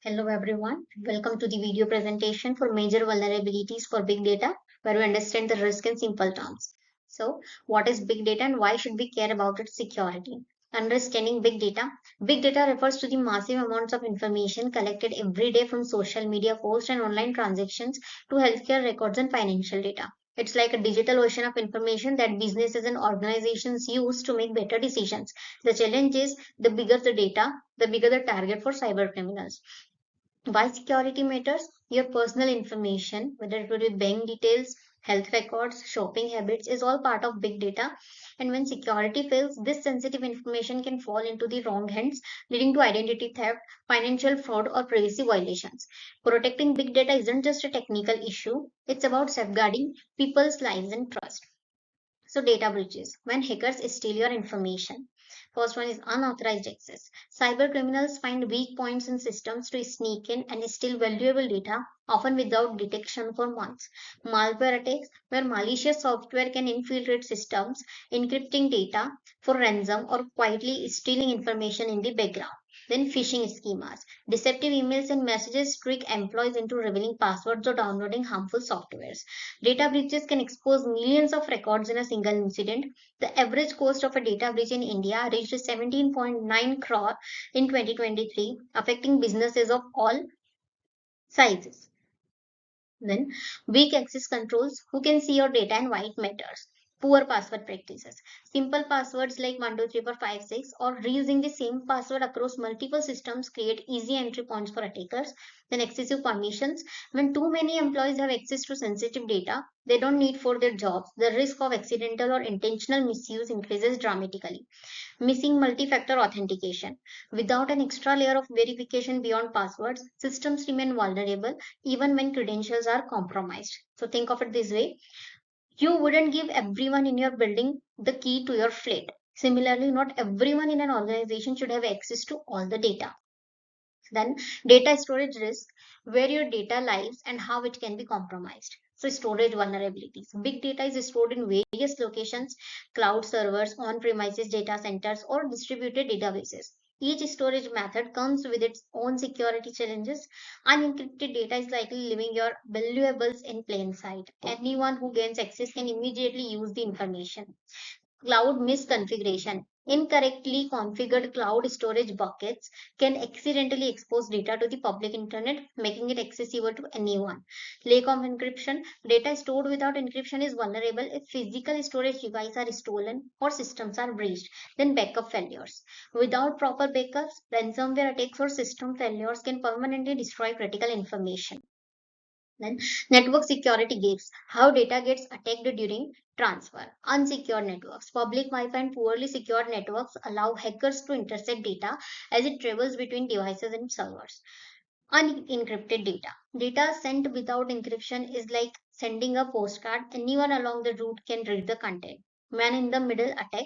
Hello everyone, welcome to the video presentation for major vulnerabilities for big data, where we understand the risk in simple terms. So, what is big data and why should we care about its security? Understanding big data. Big data refers to the massive amounts of information collected every day from social media posts and online transactions to healthcare records and financial data. It's like a digital ocean of information that businesses and organizations use to make better decisions. The challenge is the bigger the data, the bigger the target for cyber criminals. Why security matters? Your personal information, whether it would be bank details, health records, shopping habits, is all part of big data. And when security fails, this sensitive information can fall into the wrong hands, leading to identity theft, financial fraud, or privacy violations. Protecting big data isn't just a technical issue, it's about safeguarding people's lives and trust. So, data breaches. When hackers steal your information. First one is unauthorized access. Cyber criminals find weak points in systems to sneak in and steal valuable data, often without detection for months. Malware attacks, where malicious software can infiltrate systems, encrypting data for ransom or quietly stealing information in the background. Then phishing schemas. Deceptive emails and messages trick employees into revealing passwords or downloading harmful softwares. Data breaches can expose millions of records in a single incident. The average cost of a data breach in India reached 17.9 crore in 2023, affecting businesses of all sizes. Then, weak access controls. Who can see your data and why it matters? Poor password practices. Simple passwords like 123456 or reusing the same password across multiple systems create easy entry points for attackers. Then, excessive permissions. When too many employees have access to sensitive data they don't need for their jobs, the risk of accidental or intentional misuse increases dramatically. Missing multi-factor authentication. Without an extra layer of verification beyond passwords, systems remain vulnerable even when credentials are compromised. So think of it this way. You wouldn't give everyone in your building the key to your flat. Similarly, not everyone in an organization should have access to all the data. Then data storage risk, where your data lives and how it can be compromised. So storage vulnerabilities. Big data is stored in various locations, cloud servers, on-premises data centers, or distributed databases. Each storage method comes with its own security challenges. Unencrypted data is likely leaving your valuables in plain sight. Anyone who gains access can immediately use the information. Cloud misconfiguration. Incorrectly configured cloud storage buckets can accidentally expose data to the public internet, making it accessible to anyone. Lack of encryption. Data stored without encryption is vulnerable if physical storage devices are stolen or systems are breached. Then backup failures. Without proper backups, ransomware attacks or system failures can permanently destroy critical information. Then network security gates, how data gets attacked during transfer. Unsecured networks. Public Wi-Fi and poorly secured networks allow hackers to intercept data as it travels between devices and servers. Unencrypted data. Data sent without encryption is like sending a postcard. Anyone along the route can read the content. Man in the middle attack.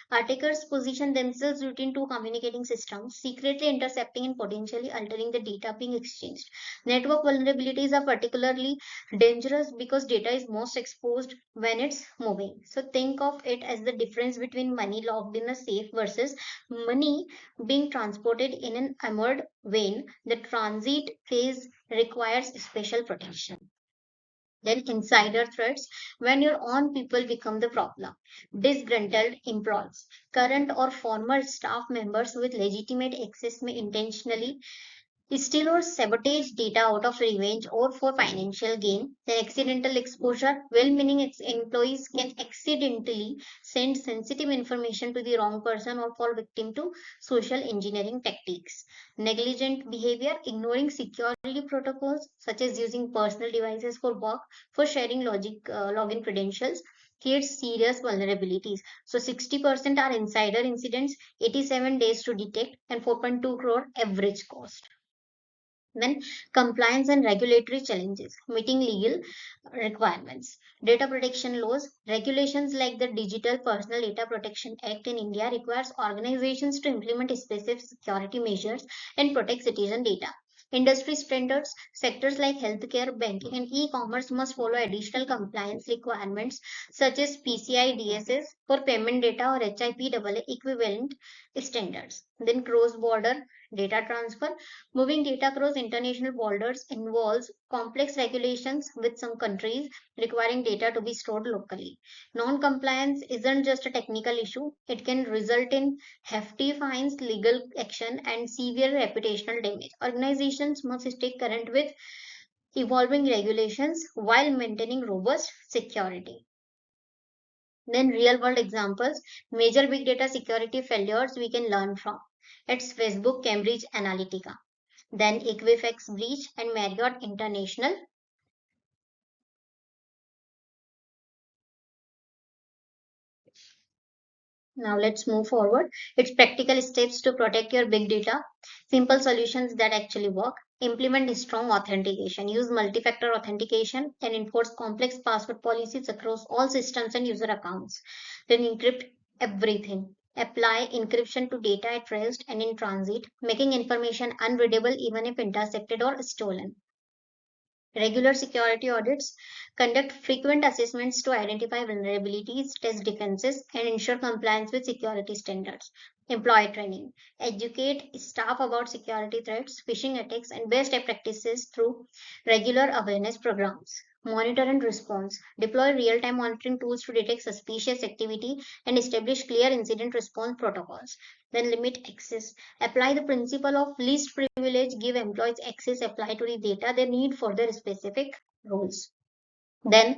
Attackers position themselves between two communicating systems, secretly intercepting and potentially altering the data being exchanged. Network vulnerabilities are particularly dangerous because data is most exposed when it's moving. So think of it as the difference between money locked in a safe versus money being transported in an armored vein. The transit phase requires special protection. Then insider threats, when your own people become the problem. Disgruntled employees, current or former staff members with legitimate access may intentionally steal or sabotage data out of revenge or for financial gain. Then accidental exposure. Well-meaning employees can accidentally send sensitive information to the wrong person or fall victim to social engineering tactics. Negligent behavior, ignoring security protocols such as using personal devices for work, for sharing login credentials creates serious vulnerabilities. So 60% are insider incidents, 87 days to detect, and 4.2 crore average cost. Then compliance and regulatory challenges, meeting legal requirements. Data protection laws, regulations like the Digital Personal Data Protection Act in India requires organizations to implement specific security measures and protect citizen data. Industry standards, sectors like healthcare, banking, and e-commerce must follow additional compliance requirements such as PCI DSS for payment data or HIPAA equivalent standards. Then cross-border Data transfer. Moving data across international borders involves complex regulations with some countries requiring data to be stored locally. Non-compliance isn't just a technical issue, it can result in hefty fines, legal action, and severe reputational damage. Organizations must stay current with evolving regulations while maintaining robust security. Then, real world examples, major big data security failures we can learn from. It's Facebook Cambridge Analytica, then Equifax breach and Marriott International. Now let's move forward. It's practical steps to protect your big data. Simple solutions that actually work. Implement strong authentication. Use multi-factor authentication and enforce complex password policies across all systems and user accounts. Then encrypt everything. Apply encryption to data at rest and in transit, making information unreadable even if intercepted or stolen. Regular security audits conduct frequent assessments to identify vulnerabilities, test defenses, and ensure compliance with security standards. Employee training. Educate staff about security threats, phishing attacks, and best practices through regular awareness programs. Monitor and response. Deploy real time monitoring tools to detect suspicious activity and establish clear incident response protocols. Then limit access. Apply the principle of least privilege, give employees access, apply to the data they need for their specific roles. Then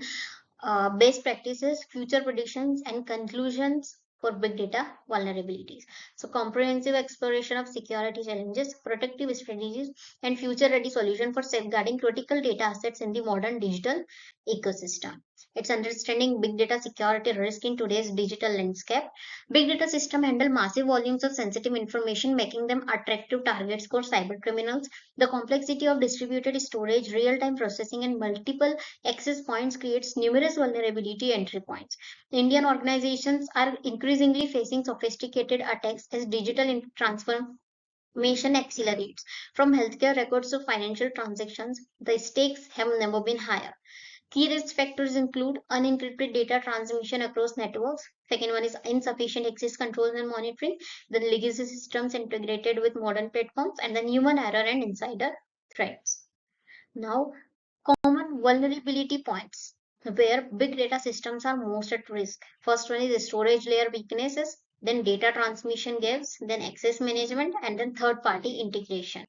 best practices, future predictions, and conclusions for big data vulnerabilities. So, comprehensive exploration of security challenges, protective strategies, and future ready solution for safeguarding critical data assets in the modern digital ecosystem. It's understanding big data security risk in today's digital landscape. Big data systems handle massive volumes of sensitive information, making them attractive targets for cyber criminals. The complexity of distributed storage, real-time processing, and multiple access points creates numerous vulnerability entry points. Indian organizations are increasingly facing sophisticated attacks as digital transformation accelerates. From healthcare records to financial transactions, the stakes have never been higher. Key risk factors include unencrypted data transmission across networks. Second one is insufficient access controls and monitoring. Then legacy systems integrated with modern platforms, and then human error and insider threats. Now, common vulnerability points where big data systems are most at risk. First one is the storage layer weaknesses, then data transmission gaps, then access management, and then third party integration.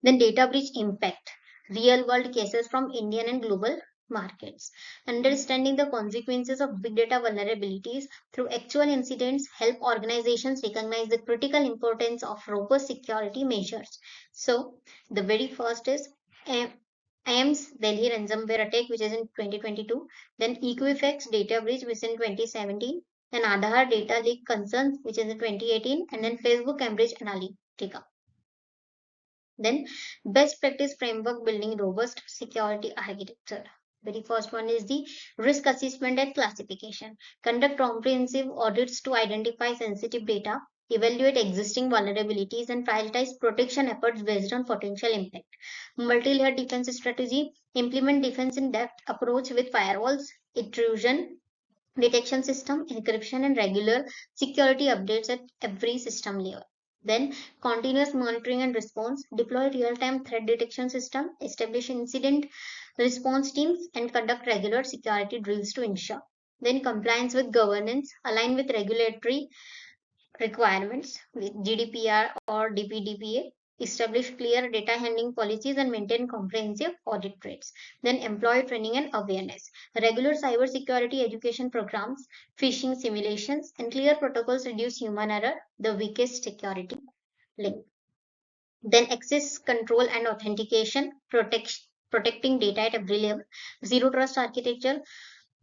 Then data breach impact, real world cases from Indian and global markets. Understanding the consequences of big data vulnerabilities through actual incidents help organizations recognize the critical importance of robust security measures. So the very first is IAMS Delhi ransomware attack, which is in 2022, then Equifax data breach, which is in 2017, then Aadhaar data leak concerns, which is in 2018, and then Facebook Cambridge Analytica. Then, best practice framework building robust security architecture. Very first one is the risk assessment and classification. Conduct comprehensive audits to identify sensitive data, evaluate existing vulnerabilities, and prioritize protection efforts based on potential impact. Multi-layer defense strategy. Implement defense in depth approach with firewalls, intrusion detection system, encryption, and regular security updates at every system layer. Then, continuous monitoring and response, deploy real time threat detection system, establish incident response teams, and conduct regular security drills to ensure. Then, compliance with governance, align with regulatory requirements with GDPR or DPDPA, establish clear data handling policies and maintain comprehensive audit trails. Then employee training and awareness. Regular cybersecurity education programs, phishing simulations, and clear protocols reduce human error, the weakest security link. Then access control and authentication, protecting data at every level. Zero trust architecture,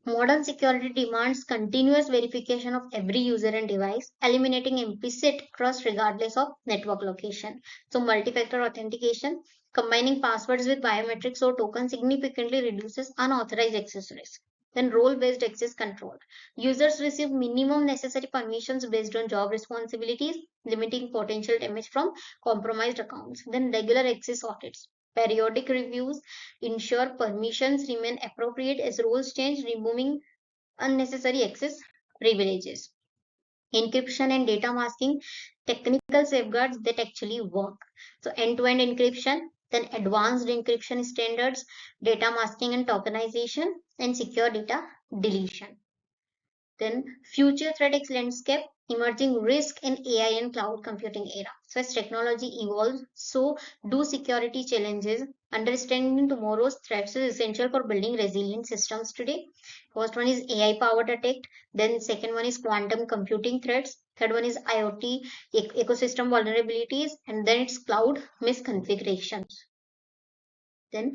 modern security demands continuous verification of every user and device, eliminating implicit trust regardless of network location. So, multi-factor authentication, combining passwords with biometrics or tokens significantly reduces unauthorized access risk. Then role-based access control. Users receive minimum necessary permissions based on job responsibilities, limiting potential damage from compromised accounts. Then regular access audits. Periodic reviews ensure permissions remain appropriate as roles change, removing unnecessary access privileges. Encryption and data masking, technical safeguards that actually work. So end-to-end encryption, then advanced encryption standards, data masking and tokenization, and secure data deletion. Then future threat landscape, emerging risk in AI and cloud computing era. So as technology evolves, so do security challenges. Understanding tomorrow's threats is essential for building resilient systems today. First one is AI powered attack. Then second one is quantum computing threats. Third one is IoT ecosystem vulnerabilities, and then it's cloud misconfigurations. Then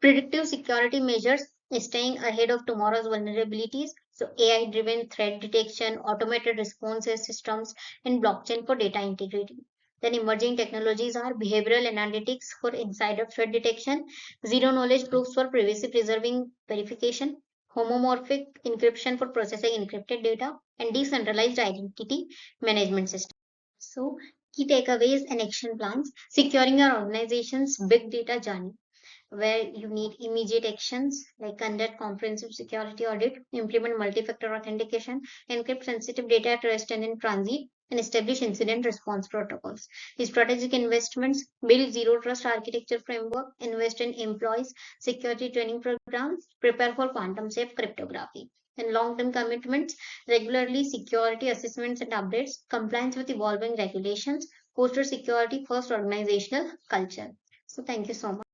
predictive security measures, staying ahead of tomorrow's vulnerabilities. So AI driven threat detection, automated responses systems, and blockchain for data integrity. Then emerging technologies are behavioral analytics for insider threat detection, zero knowledge proofs for privacy preserving verification, homomorphic encryption for processing encrypted data, and decentralized identity management system. So key takeaways and action plans, securing your organization's big data journey, where you need immediate actions like conduct comprehensive security audit, implement multi-factor authentication, encrypt sensitive data at rest and in transit, and establish incident response protocols. Strategic investments, build zero trust architecture framework, invest in employees, security training programs, prepare for quantum safe cryptography. And long-term commitments, regularly security assessments and updates, compliance with evolving regulations, foster security first organizational culture. So thank you so much.